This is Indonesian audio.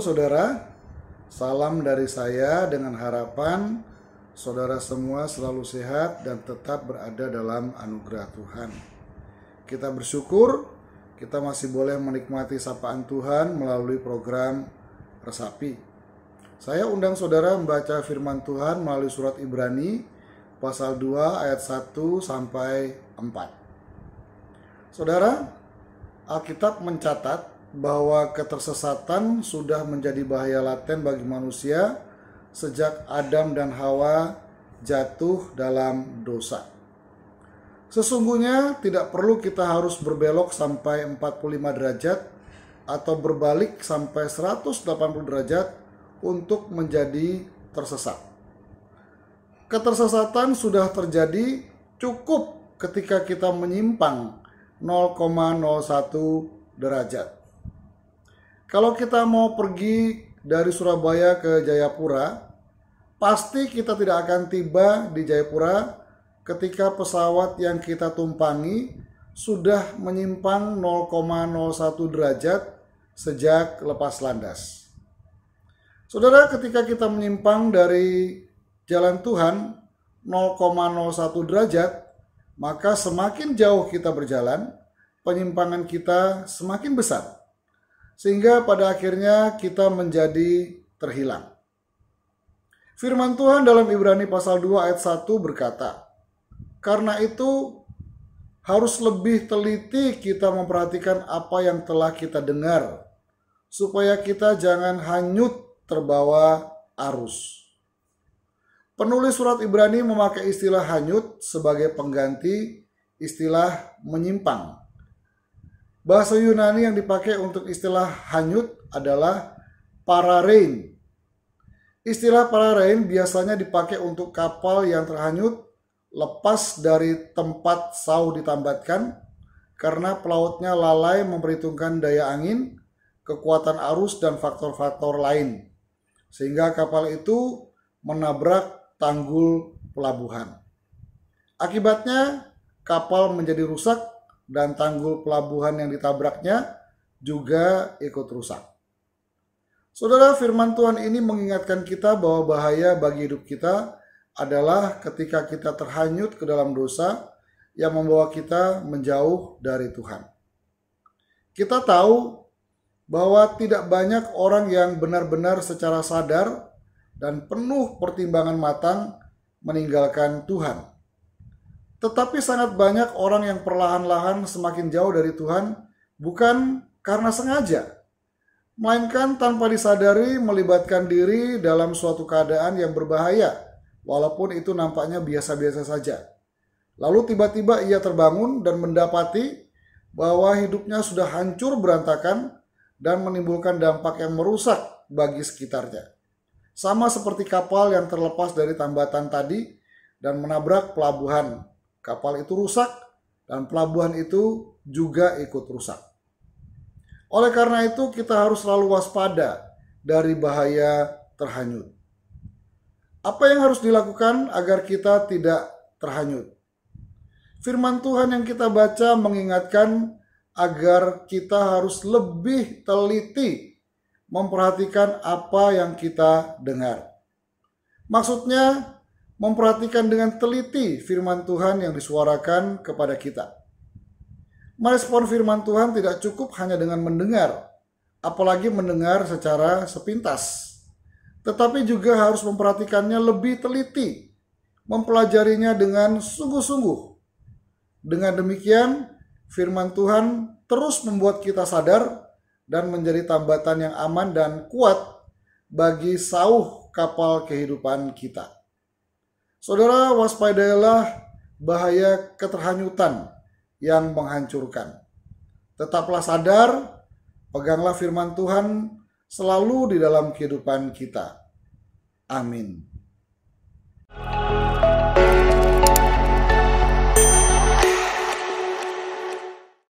saudara, salam dari saya dengan harapan saudara semua selalu sehat dan tetap berada dalam anugerah Tuhan. Kita bersyukur kita masih boleh menikmati sapaan Tuhan melalui program Resapi. Saya undang saudara membaca firman Tuhan melalui surat Ibrani pasal 2 ayat 1 sampai 4. Saudara, Alkitab mencatat bahwa ketersesatan sudah menjadi bahaya laten bagi manusia sejak Adam dan Hawa jatuh dalam dosa. Sesungguhnya tidak perlu kita harus berbelok sampai 45 derajat atau berbalik sampai 180 derajat untuk menjadi tersesat. Ketersesatan sudah terjadi cukup ketika kita menyimpang 0,01 derajat. Kalau kita mau pergi dari Surabaya ke Jayapura, pasti kita tidak akan tiba di Jayapura ketika pesawat yang kita tumpangi sudah menyimpang 0,01 derajat sejak lepas landas. Saudara, ketika kita menyimpang dari jalan Tuhan 0,01 derajat, maka semakin jauh kita berjalan, penyimpangan kita semakin besar. Sehingga pada akhirnya kita menjadi terhilang. Firman Tuhan dalam Ibrani pasal 2 ayat 1 berkata, "Karena itu harus lebih teliti kita memperhatikan apa yang telah kita dengar, supaya kita jangan hanyut terbawa arus." Penulis surat Ibrani memakai istilah hanyut sebagai pengganti istilah menyimpang. Bahasa Yunani yang dipakai untuk istilah hanyut adalah pararein. Istilah pararein biasanya dipakai untuk kapal yang terhanyut lepas dari tempat sau ditambatkan karena pelautnya lalai memperhitungkan daya angin, kekuatan arus, dan faktor-faktor lain. Sehingga kapal itu menabrak tanggul pelabuhan. Akibatnya kapal menjadi rusak dan tanggul pelabuhan yang ditabraknya juga ikut rusak. Saudara, firman Tuhan ini mengingatkan kita bahwa bahaya bagi hidup kita adalah ketika kita terhanyut ke dalam dosa yang membawa kita menjauh dari Tuhan. Kita tahu bahwa tidak banyak orang yang benar-benar secara sadar dan penuh pertimbangan matang meninggalkan Tuhan. Tetapi sangat banyak orang yang perlahan-lahan semakin jauh dari Tuhan bukan karena sengaja, melainkan tanpa disadari melibatkan diri dalam suatu keadaan yang berbahaya, walaupun itu nampaknya biasa-biasa saja. Lalu tiba-tiba ia terbangun dan mendapati bahwa hidupnya sudah hancur berantakan dan menimbulkan dampak yang merusak bagi sekitarnya. Sama seperti kapal yang terlepas dari tambatan tadi dan menabrak pelabuhan. Kapal itu rusak dan pelabuhan itu juga ikut rusak. Oleh karena itu kita harus selalu waspada dari bahaya terhanyut. Apa yang harus dilakukan agar kita tidak terhanyut? Firman Tuhan yang kita baca mengingatkan agar kita harus lebih teliti memperhatikan apa yang kita dengar. Maksudnya, memperhatikan dengan teliti firman Tuhan yang disuarakan kepada kita. Merespon firman Tuhan tidak cukup hanya dengan mendengar, apalagi mendengar secara sepintas, tetapi juga harus memperhatikannya lebih teliti, mempelajarinya dengan sungguh-sungguh. Dengan demikian, firman Tuhan terus membuat kita sadar dan menjadi tambatan yang aman dan kuat bagi sauh kapal kehidupan kita. Saudara, waspadailah bahaya keterhanyutan yang menghancurkan. Tetaplah sadar, peganglah firman Tuhan selalu di dalam kehidupan kita. Amin.